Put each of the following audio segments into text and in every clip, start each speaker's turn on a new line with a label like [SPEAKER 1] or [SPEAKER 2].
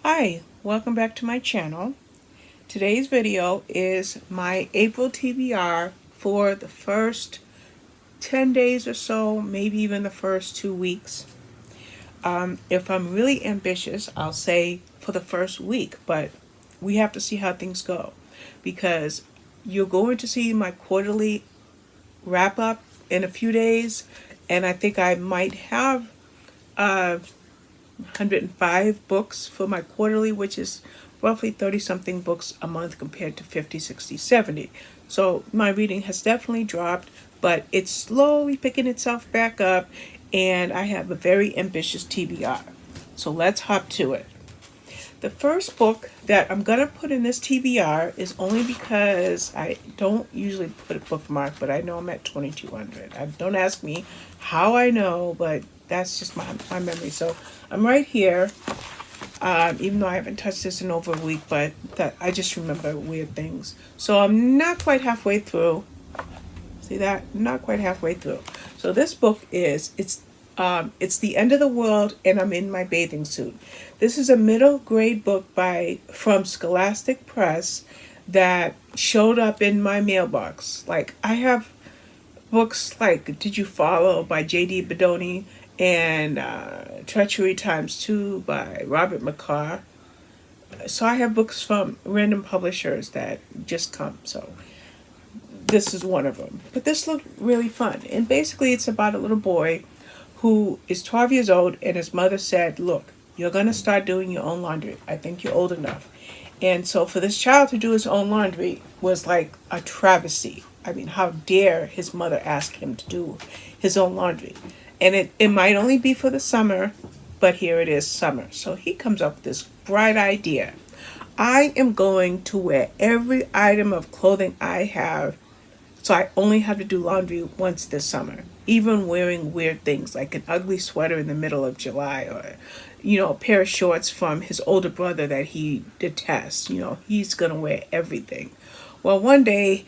[SPEAKER 1] Hi, welcome back to my channel. Today's video is my April TBR for the first 10 days or so, maybe even the first 2 weeks. If I'm really ambitious, I'll say for the first week, but we have to see how things go because you're going to see my quarterly wrap up in a few days, and I think I might have 105 books for my quarterly, which is roughly 30 something books a month compared to 50, 60, 70. So my reading has definitely dropped, but it's slowly picking itself back up, and I have a very ambitious TBR. So let's hop to it. The first book that I'm going to put in this TBR is only because I don't usually put a bookmark, but I know I'm at 2200. Don't ask me how I know, but that's just my memory. So I'm right here, even though I haven't touched this in over a week, but that I just remember weird things. So I'm not quite halfway through. See that? Not quite halfway through. So this book it's the end of the world, and I'm in my bathing suit. This is a middle grade book from Scholastic Press that showed up in my mailbox. Like I have books like Did You Follow by J.D. Bedoni and Treachery Times Two by Robert McCarr. So I have books from random publishers that just come. So this is one of them. But this looked really fun. And basically, it's about a little boy who is 12 years old, and his mother said, "Look, you're going to start doing your own laundry. I think you're old enough." And so for this child to do his own laundry was like a travesty. I mean, how dare his mother ask him to do his own laundry? And it might only be for the summer, but here it is summer. So he comes up with this bright idea. I am going to wear every item of clothing I have, so I only have to do laundry once this summer. Even wearing weird things like an ugly sweater in the middle of July, or, a pair of shorts from his older brother that he detests. He's going to wear everything. Well, one day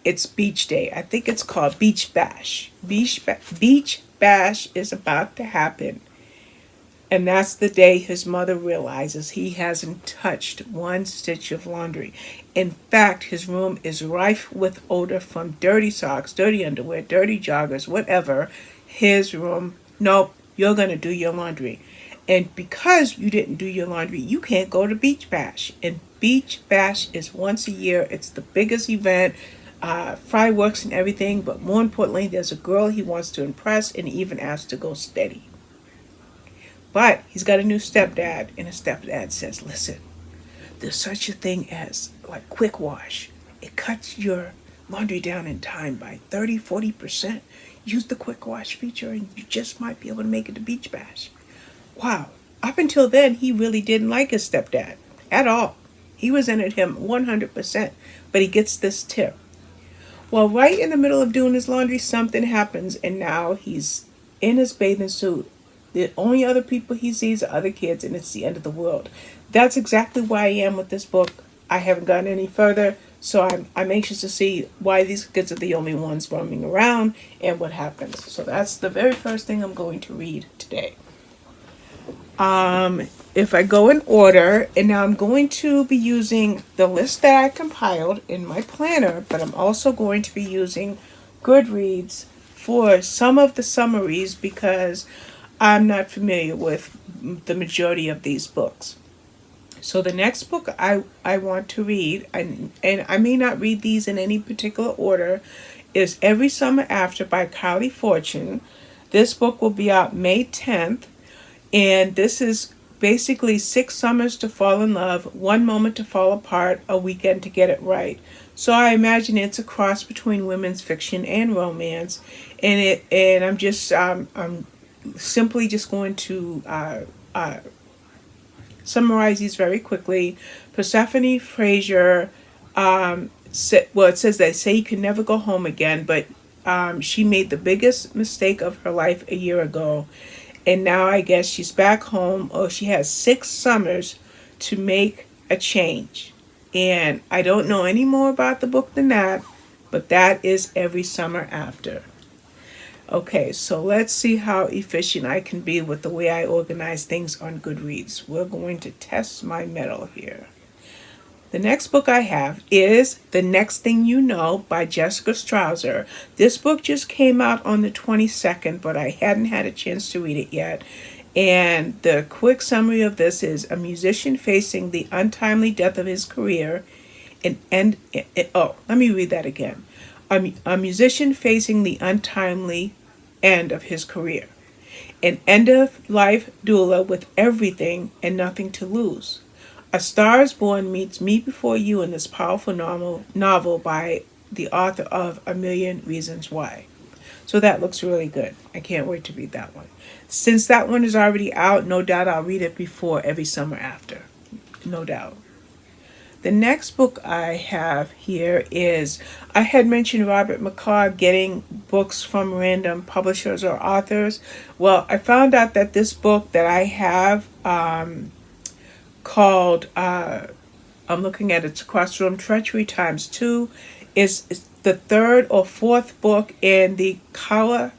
[SPEAKER 1] it's beach day. I think it's called Beach Bash. Beach Bash is about to happen. And that's the day his mother realizes he hasn't touched one stitch of laundry. In fact, his room is rife with odor from dirty socks, dirty underwear, dirty joggers, whatever. His room, nope, you're going to do your laundry. And because you didn't do your laundry, you can't go to Beach Bash. And Beach Bash is once a year. It's the biggest event, fireworks and everything. But more importantly, there's a girl he wants to impress, and he even asked to go steady. But he's got a new stepdad, and his stepdad says, "Listen, there's such a thing as like quick wash. It cuts your laundry down in time by 30-40%. Use the quick wash feature and you just might be able to make it to Beach Bash." Wow. Up until then, he really didn't like his stepdad at all. He resented him 100%, but he gets this tip. Well, right in the middle of doing his laundry, something happens, and now he's in his bathing suit. The only other people he sees are other kids, and it's the end of the world. That's exactly why I am with this book. I haven't gotten any further, so I'm anxious to see why these kids are the only ones roaming around and what happens. So that's the very first thing I'm going to read today. If I go in order, and now I'm going to be using the list that I compiled in my planner, but I'm also going to be using Goodreads for some of the summaries because I'm not familiar with the majority of these books. So the next book I want to read, and I may not read these in any particular order, is Every Summer After by Carly Fortune. This book will be out May 10th, and this is basically 6 summers to fall in love, 1 moment to fall apart, a weekend to get it right. So I imagine it's a cross between women's fiction and romance, and I'm simply just going to summarize these very quickly. Persephone Fraser, it says they say you can never go home again, but she made the biggest mistake of her life a year ago, and now I guess she's back home. Oh, she has 6 summers to make a change. And I don't know any more about the book than that, but that is Every Summer After. Okay, so let's see how efficient I can be with the way I organize things on Goodreads. We're going to test my mettle here. The next book I have is The Next Thing You Know by Jessica Strouser. This book just came out on the 22nd, but I hadn't had a chance to read it yet. And the quick summary of this is a musician facing the untimely death of his career. Let me read that again. A musician facing the untimely end of his career. An end of life doula with everything and nothing to lose. A Star is Born meets Me Before You in this powerful novel by the author of A Million Reasons Why. So that looks really good. I can't wait to read that one. Since that one is already out, no doubt I'll read it before every summer after. No doubt. The next book I have here is, I had mentioned Robert McCall getting books from random publishers or authors. Well, I found out that this book that I have called, I'm looking at its Crossroom Treachery Times 2, is the third or fourth book in the Koa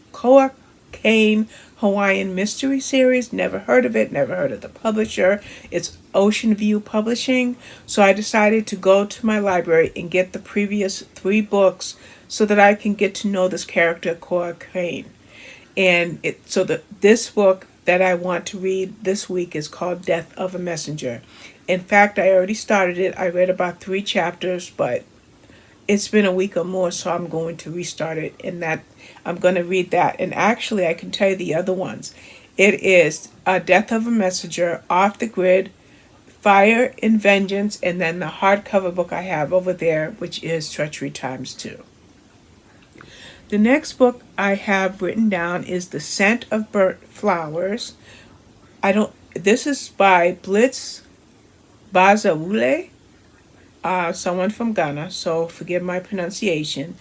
[SPEAKER 1] Kane Hawaiian Mystery Series. Never heard of it, never heard of the publisher. It's Ocean View Publishing. So I decided to go to my library and get the previous 3 books so that I can get to know this character, Koa Kane. And this book that I want to read this week is called Death of a Messenger. In fact, I already started it. I read about 3 chapters, but it's been a week or more, so I'm going to restart it, and that I'm going to read that. And actually, I can tell you the other ones. It is Death of a Messenger, Off the Grid, Fire and Vengeance, and then the hardcover book I have over there, which is Treachery Times 2. The next book I have written down is The Scent of Burnt Flowers. This is by Blitz Bazawule, someone from Ghana, so forgive my pronunciation.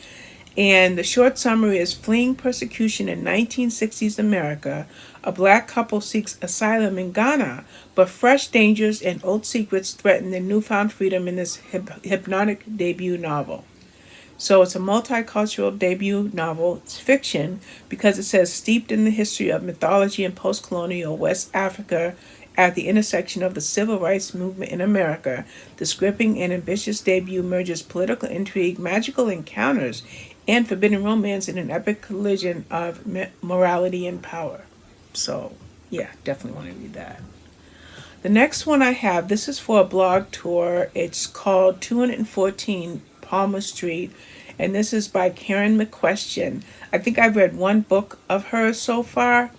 [SPEAKER 1] And the short summary is, fleeing persecution in 1960s America, a black couple seeks asylum in Ghana, but fresh dangers and old secrets threaten their newfound freedom in this hypnotic debut novel. So it's a multicultural debut novel. It's fiction because it says steeped in the history of mythology and post-colonial West Africa at the intersection of the civil rights movement in America. This gripping and ambitious debut merges political intrigue, magical encounters, and forbidden romance in an epic collision of morality and power. So, yeah, definitely want to read that. The next one I have, this is for a blog tour. It's called 214 Palmer Street, and this is by Karen McQuestion. I think I've read 1 book of hers so far,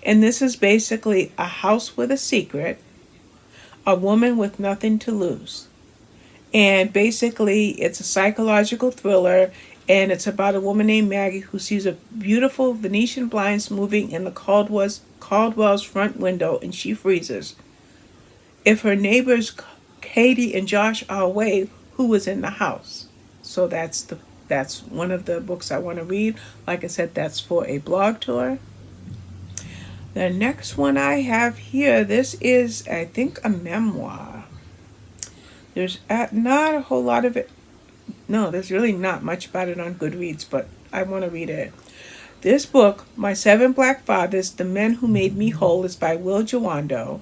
[SPEAKER 1] and this is basically a house with a secret, a woman with nothing to lose. And basically, it's a psychological thriller, and it's about a woman named Maggie who sees a beautiful Venetian blinds moving in the Caldwell's front window, and she freezes. If her neighbors Katie and Josh are away, who was in the house? So that's one of the books I want to read. Like I said, that's for a blog tour. The next one I have here, this is, I think, a memoir. There's not a whole lot of it. No, there's really not much about it on Goodreads, but I want to read it. This book, My 7 Black Fathers, The Men Who Made Me Whole, is by Will Jawando.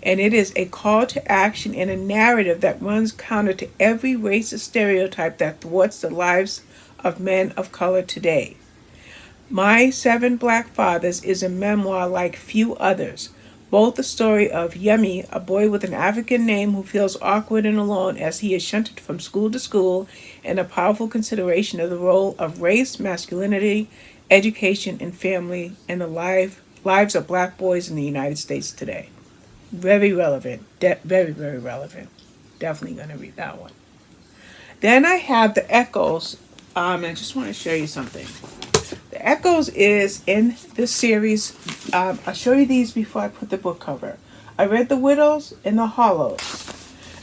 [SPEAKER 1] And it is a call to action and a narrative that runs counter to every racist stereotype that thwarts the lives of men of color today. My 7 Black Fathers is a memoir like few others, both the story of Yemi, a boy with an African name who feels awkward and alone as he is shunted from school to school, and a powerful consideration of the role of race, masculinity, education, and family in the lives of black boys in the United States today. Very relevant. Very, very relevant. Definitely going to read that one. Then I have The Echoes. I just want to show you something. The Echoes is in this series. I'll show you these before I put the book cover. I read The Widows and The Hollows.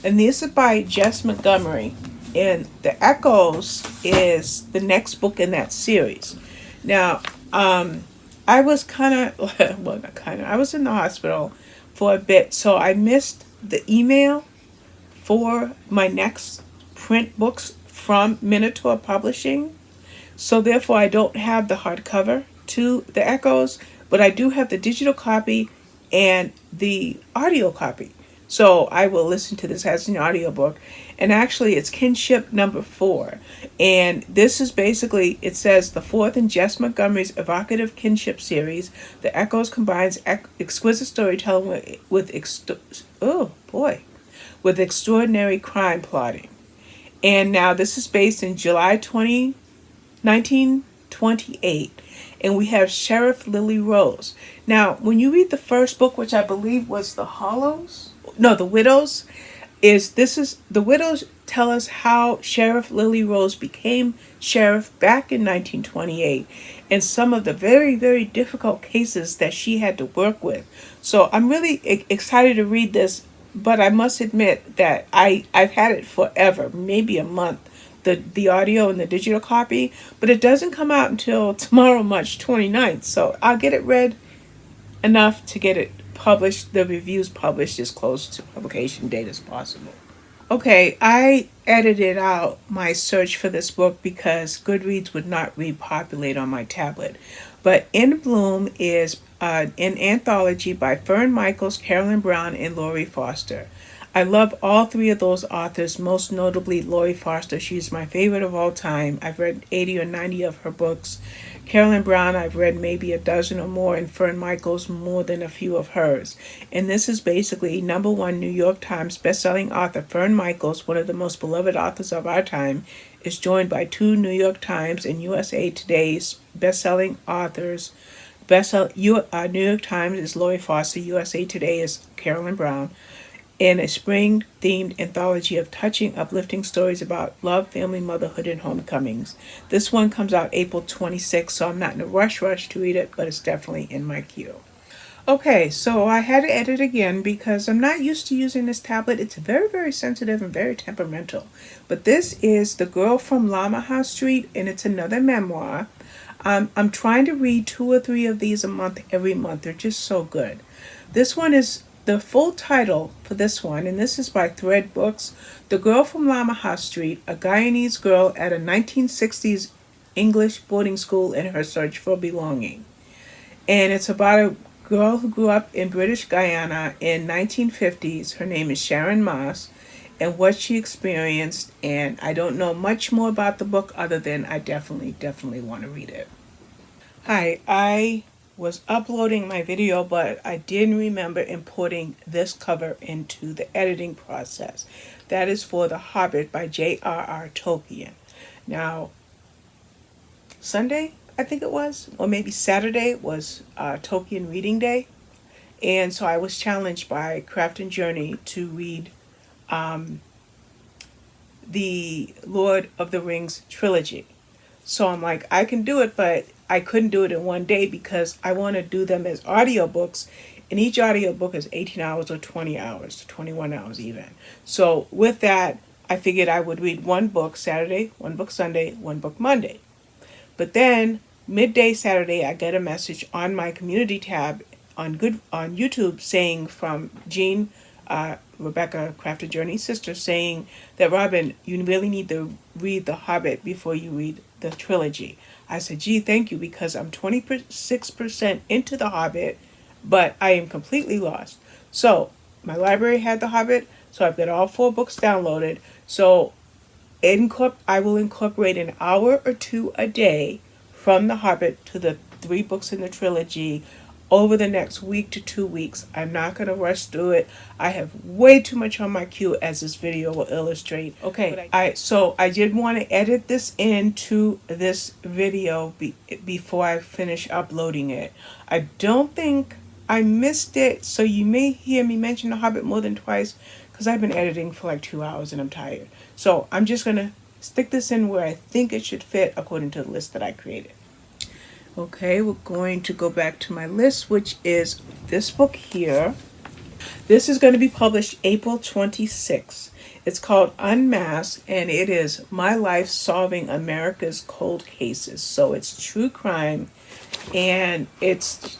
[SPEAKER 1] And this is by Jess Montgomery. And The Echoes is the next book in that series. Now, I was I was in the hospital for a bit, so I missed the email for my next print books from Minotaur Publishing. So therefore I don't have the hardcover. to the Echoes, but I do have the digital copy and the audio copy. So I will listen to this as an audiobook. And actually, it's Kinship number 4. And this is basically, it says, the fourth in Jess Montgomery's evocative kinship series. The Echoes combines exquisite storytelling oh boy, with extraordinary crime plotting. And now this is based in July 1928. And we have Sheriff Lily Rose. Now, when you read the first book, which I believe was The Hollows, no, The Widows, the Widows tell us how Sheriff Lily Rose became sheriff back in 1928 and some of the very, very difficult cases that she had to work with. So I'm really excited to read this, but I must admit that I've had it forever, maybe a month, the audio and the digital copy, but it doesn't come out until tomorrow, March 29th. So I'll get it read enough to get it published, the reviews published as close to publication date as possible. Okay, I edited out my search for this book because Goodreads would not repopulate on my tablet. But In Bloom is an anthology by Fern Michaels, Carolyn Brown, and Laurie Foster. I love all three of those authors, most notably Laurie Foster. She's my favorite of all time. I've read 80 or 90 of her books. Carolyn Brown, I've read maybe a dozen or more, and Fern Michaels more than a few of hers. And this is basically #1 New York Times bestselling author Fern Michaels, one of the most beloved authors of our time, is joined by 2 New York Times and USA Today's bestselling authors. New York Times is Laurie Foster, USA Today is Carolyn Brown, in a spring-themed anthology of touching, uplifting stories about love, family, motherhood, and homecomings. This one comes out April 26th, so I'm not in a rush to read it, but it's definitely in my queue. Okay, so I had to edit again because I'm not used to using this tablet. It's very, very sensitive and very temperamental. But this is The Girl from Llama Street, and it's another memoir. I'm trying to read 2 or 3 of these a month, every month. They're just so good. This one is the full title for this one, and this is by Thread Books, The Girl from Llama Street, a Guyanese girl at a 1960s English boarding school in her search for belonging. And it's about a girl who grew up in British Guyana in 1950s. Her name is Sharon Moss, and what she experienced. And I don't know much more about the book other than I definitely want to read it. Hi, I was uploading my video, but I didn't remember importing this cover into the editing process. That is for The Hobbit by J.R.R. Tolkien. Now, Sunday, I think it was, or maybe Saturday, was Tolkien Reading Day. And so I was challenged by Craft and Journey to read the Lord of the Rings trilogy. So I'm like, I can do it, but I couldn't do it in one day because I want to do them as audiobooks, and each audiobook is 18 hours or 20 hours, 21 hours even. So with that, I figured I would read one book Saturday, one book Sunday, one book Monday. But then midday Saturday, I get a message on my community tab on YouTube saying from Jean, Rebecca Crafted Journey's sister, saying that, Robin, you really need to read The Hobbit before you read the trilogy. I said, gee, thank you, because I'm 26% into The Hobbit, but I am completely lost. So my library had The Hobbit, so I've got all 4 books downloaded. So I will incorporate an hour or 2 a day from The Hobbit to the 3 books in the trilogy over the next week to 2 weeks. I'm not going to rush through it. I have way too much on my queue, as this video will illustrate. Okay, I did want to edit this into this video before I finish uploading it. I don't think I missed it, so you may hear me mention The Hobbit more than twice because I've been editing for like 2 hours and I'm tired. So I'm just going to stick this in where I think it should fit according to the list that I created. Okay, we're going to go back to my list, which is this book here. This is going to be published April 26th. It's called Unmasked, and it is My Life Solving America's Cold Cases. So it's true crime, and let's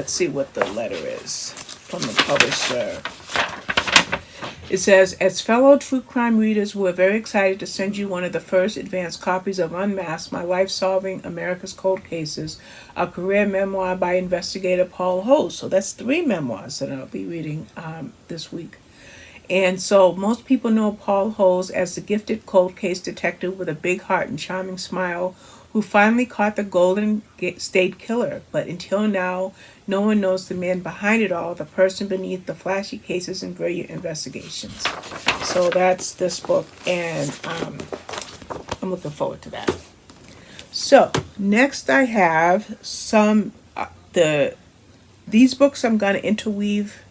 [SPEAKER 1] see what the letter is from the publisher. It says, as fellow true crime readers, we're very excited to send you one of the first advanced copies of Unmasked, My Life Solving America's Cold Cases, a career memoir by investigator Paul Host. So that's 3 memoirs that I'll be reading this week. And so most people know Paul Host as the gifted cold case detective with a big heart and charming smile who finally caught the Golden State Killer. But until now, no one knows the man behind it all, the person beneath the flashy cases and brilliant investigations. So that's this book, and I'm looking forward to that. So next I have these books I'm going to interweave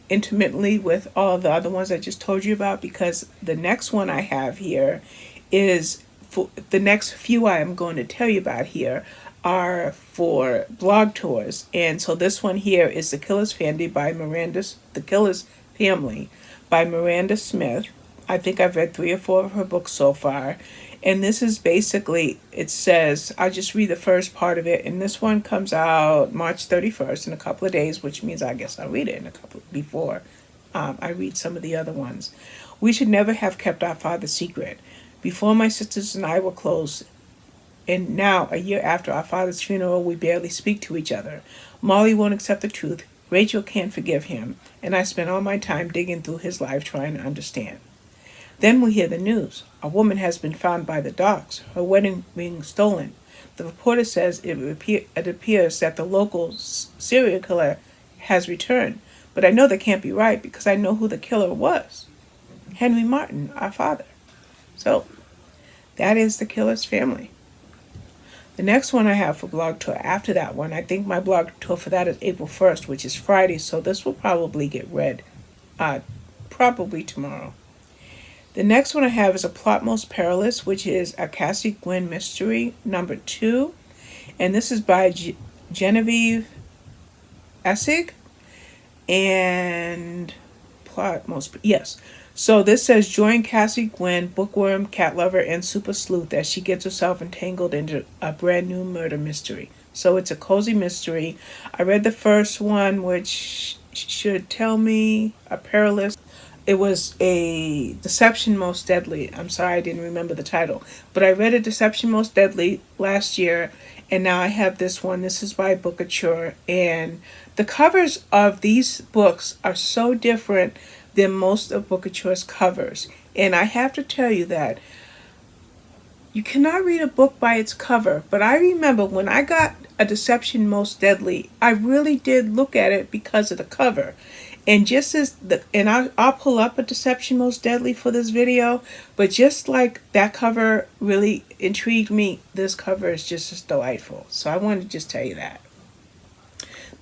[SPEAKER 1] intimately with all the other ones I just told you about, because the next one I have here is for the next few I am going to tell you about here are for blog tours. And so this one here is The Killer's Family by Miranda Smith. I think I've read 3 or 4 of her books so far. And this is basically, it says, I'll just read the first part of it. And this one comes out March 31st in a couple of days, which means I guess I'll read it in a couple before I read some of the other ones. We should never have kept our father's secret. Before my sisters and I were close, and now, a year after our father's funeral, we barely speak to each other. Molly won't accept the truth. Rachel can't forgive him. And I spend all my time digging through his life trying to understand. Then we hear the news. A woman has been found by the docks, her wedding ring stolen. The reporter says it appears that the local serial killer has returned. But I know that can't be right because I know who the killer was. Henry Martin, our father. So, that is The Killer's Family. The next one I have for blog tour after that one, I think my blog tour for that is April 1st, which is Friday, so this will probably get read probably tomorrow. The next one I have is A Plot Most Perilous, which is a Cassie Gwynn mystery, number 2. And this is by Genevieve Essig. And So this says, join Cassie Gwynn, bookworm, cat lover, and super sleuth as she gets herself entangled into a brand new murder mystery. So it's a cozy mystery. I read the first one, which should tell me a Perilous. It was a Deception Most Deadly. I'm sorry I didn't remember the title. But I read a Deception Most Deadly last year, and now I have this one. This is by Bookouture. And the covers of these books are so different than most of Bookouture's covers. And I have to tell you that you cannot read a book by its cover. But I remember when I got a Deception Most Deadly, I really did look at it because of the cover. And I'll pull up a Deception Most Deadly for this video, but just like that cover really intrigued me, this cover is just as delightful. So I wanted to just tell you that.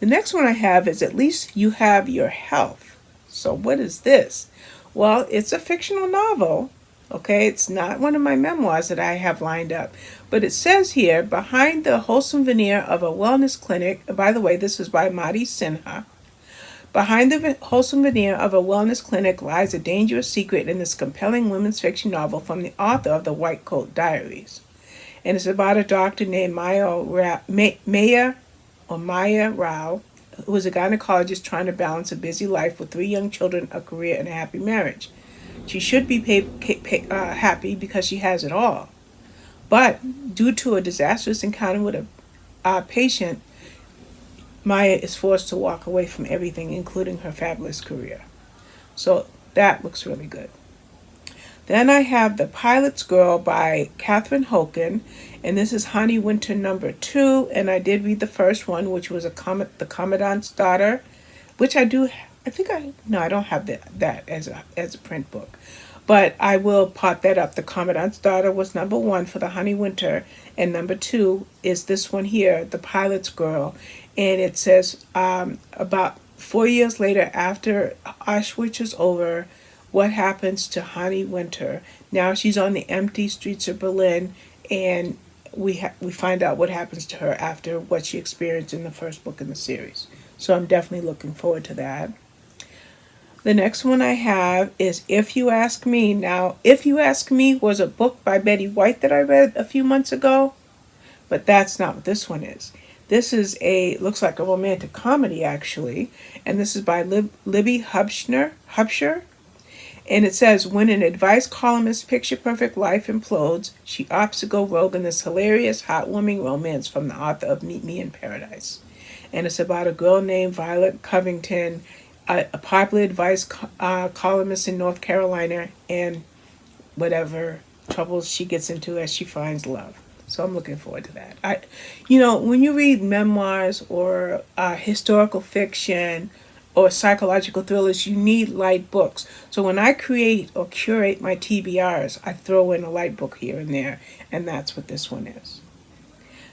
[SPEAKER 1] The next one I have is At Least You Have Your Health. So what is this? Well, it's a fictional novel. Okay, it's not one of my memoirs that I have lined up. But it says here, behind the wholesome veneer of a wellness clinic, by the way, this is by Madhi Sinha. Behind the wholesome veneer of a wellness clinic lies a dangerous secret in this compelling women's fiction novel from the author of the White Coat Diaries. And it's about a doctor named Maya Rao, who is a gynecologist trying to balance a busy life with 3 young children, a career, and a happy marriage. She should be happy because she has it all. But due to a disastrous encounter with a patient, Maya is forced to walk away from everything, including her fabulous career. So that looks really good. Then I have The Pilot's Girl by Catherine Hoken, and this is Honey Winter number 2, and I did read the first one, which was The Commandant's Daughter, which I don't have that as a print book. But I will pot that up. The Commandant's Daughter was number 1 for the Honey Winter, and number 2 is this one here, The Pilot's Girl. And it says about 4 years later, after Auschwitz is over, what happens to Honey Winter. Now she's on the empty streets of Berlin, and we find out what happens to her after what she experienced in the first book in the series. So I'm definitely looking forward to that. The next one I have is If You Ask Me. Now, If You Ask Me was a book by Betty White that I read a few months ago, but that's not what this one is. This is looks like a romantic comedy, actually, and this is by Libby Hubscher. And it says, when an advice columnist's picture perfect life implodes, she opts to go rogue in this hilarious, heartwarming romance from the author of Meet Me in Paradise. And it's about a girl named Violet Covington, a popular advice columnist in North Carolina, and whatever troubles she gets into as she finds love. So I'm looking forward to that. When you read memoirs or historical fiction or psychological thrillers, you need light books. So when I create or curate my TBRs, I throw in a light book here and there, and that's what this one is.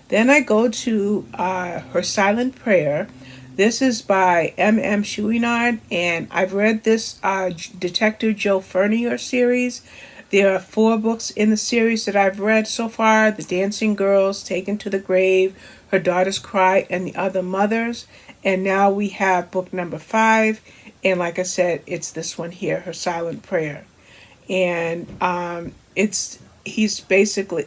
[SPEAKER 1] Then I go to Her Silent Prayer. This is by M.M. Chouinard, and I've read this Detective Joe Fernier series. There are 4 books in the series that I've read so far: The Dancing Girls, Taken to the Grave, Her Daughter's Cry, and The Other Mothers. And now we have book number 5, and like I said, it's this one here, Her Silent Prayer. And he's basically,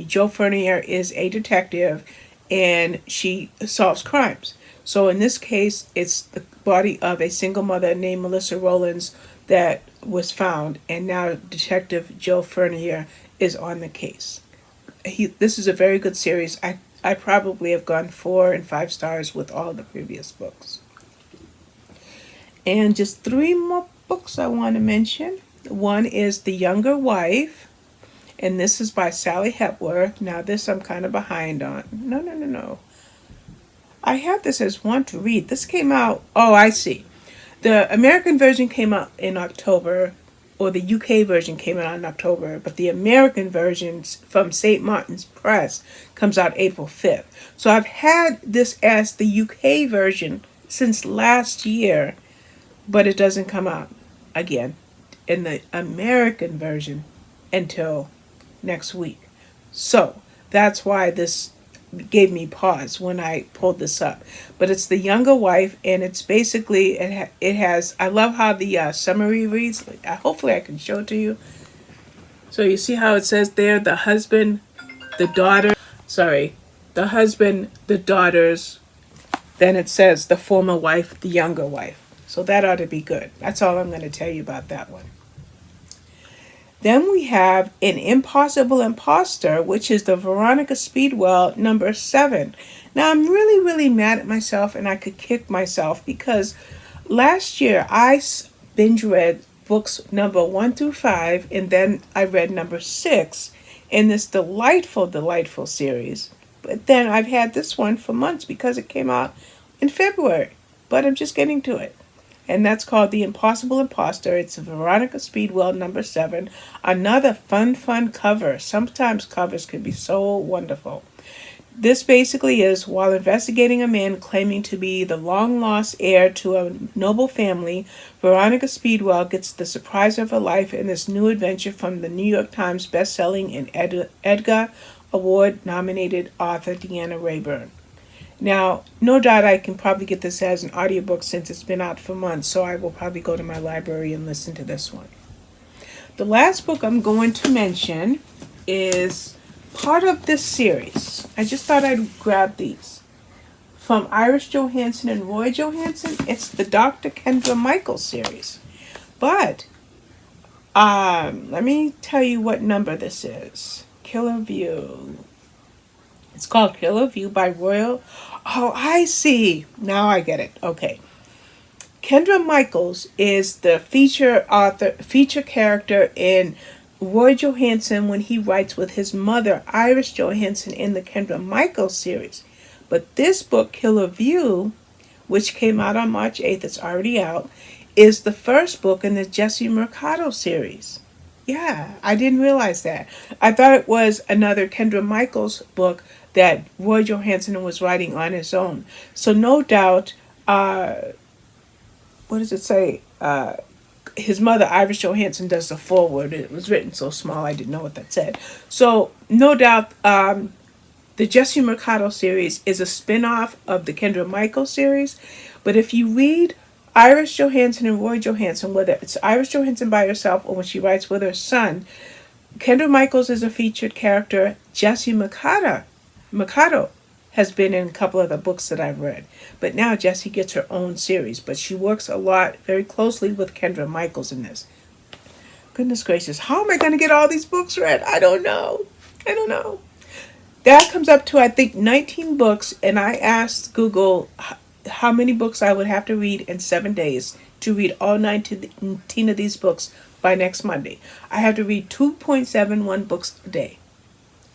[SPEAKER 1] Joe Fernier is a detective, and she solves crimes. So in this case, it's the body of a single mother named Melissa Rowlands that was found, and now Detective Joe Fernier is on the case. This is a very good series. I probably have gone 4 and 5 stars with all the previous books. And just 3 more books I want to mention. One is The Younger Wife, and this is by Sally Hepworth. Now this I'm kind of behind on. No. I have this as one to read. This came out, I see. The American version came out in October, or the UK version came out in October, but the American version from St. Martin's Press comes out April 5th. So I've had this as the UK version since last year, but it doesn't come out again in the American version until next week. So that's why this gave me pause when I pulled this up. But it's The Younger Wife, and it's basically, it has, I love how the summary reads. Hopefully I can show it to you. So you see how it says there, the husband, the husband, the daughters, then it says the former wife, the younger wife. So that ought to be good. That's all I'm going to tell you about that one. Then we have An Impossible Imposter, which is the Veronica Speedwell number 7. Now I'm really, really mad at myself, and I could kick myself because last year I binge read books number 1 through 5, and then I read number 6 in this delightful, delightful series. But then I've had this one for months because it came out in February, but I'm just getting to it. And that's called The Impossible Imposter. It's Veronica Speedwell number 7. Another fun cover. Sometimes covers can be so wonderful. This basically is, while investigating a man claiming to be the long-lost heir to a noble family, Veronica Speedwell gets the surprise of her life in this new adventure from the New York Times best-selling and Edgar Award-nominated author Deanna Rayburn. Now, no doubt I can probably get this as an audiobook since it's been out for months, so I will probably go to my library and listen to this one. The last book I'm going to mention is part of this series. I just thought I'd grab these. From Iris Johansen and Roy Johansen, it's the Dr. Kendra Michael series. But, let me tell you what number this is. Killer View. It's called Killer View by Royal. Oh, I see. Now I get it. Okay. Kendra Michaels is the feature character in Roy Johansen when he writes with his mother, Iris Johansen, in the Kendra Michaels series. But this book, Killer View, which came out on March 8th, it's already out, is the first book in the Jesse Mercado series. Yeah, I didn't realize that. I thought it was another Kendra Michaels book that Roy Johansen was writing on his own. So no doubt, what does it say? His mother, Iris Johansen, does the foreword. It was written so small I didn't know what that said. So no doubt, the Jesse Mercado series is a spin-off of the Kendra Michaels series. But if you read Iris Johansen and Roy Johansen, whether it's Iris Johansen by herself or when she writes with her son, Kendra Michaels is a featured character. Jesse Mercado has been in a couple of the books that I've read. But now Jessie gets her own series. But she works a lot, very closely with Kendra Michaels in this. Goodness gracious, how am I going to get all these books read? I don't know. I don't know. That comes up to, I think, 19 books, and I asked Google how many books I would have to read in 7 days to read all 19 of these books by next Monday. I have to read 2.71 books a day.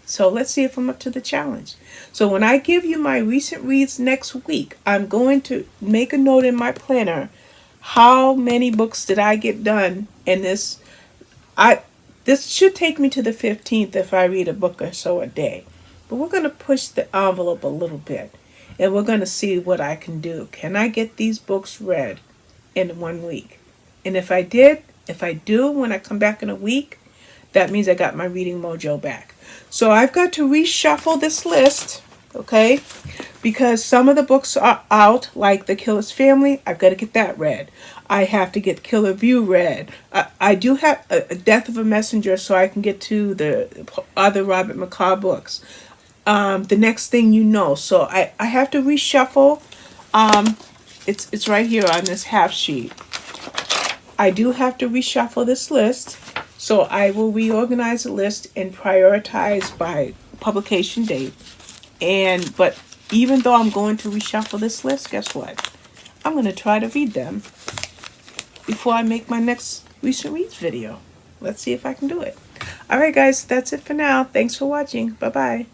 [SPEAKER 1] So let's see if I'm up to the challenge. So when I give you my recent reads next week, I'm going to make a note in my planner. How many books did I get done in this? This should take me to the 15th if I read a book or so a day. But we're going to push the envelope a little bit. And we're going to see what I can do. Can I get these books read in 1 week? And if I do, when I come back in a week, that means I got my reading mojo back. So I've got to reshuffle this list, okay? Because some of the books are out, like The Killer's Family. I've got to get that read. I have to get Killer View read. I do have a Death of a Messenger, so I can get to the other Robert McCall books. The Next Thing You Know. So I have to reshuffle. It's right here on this half sheet. I do have to reshuffle this list. So I will reorganize the list and prioritize by publication date. But even though I'm going to reshuffle this list, guess what? I'm going to try to read them before I make my next recent reads video. Let's see if I can do it. All right, guys, that's it for now. Thanks for watching. Bye-bye.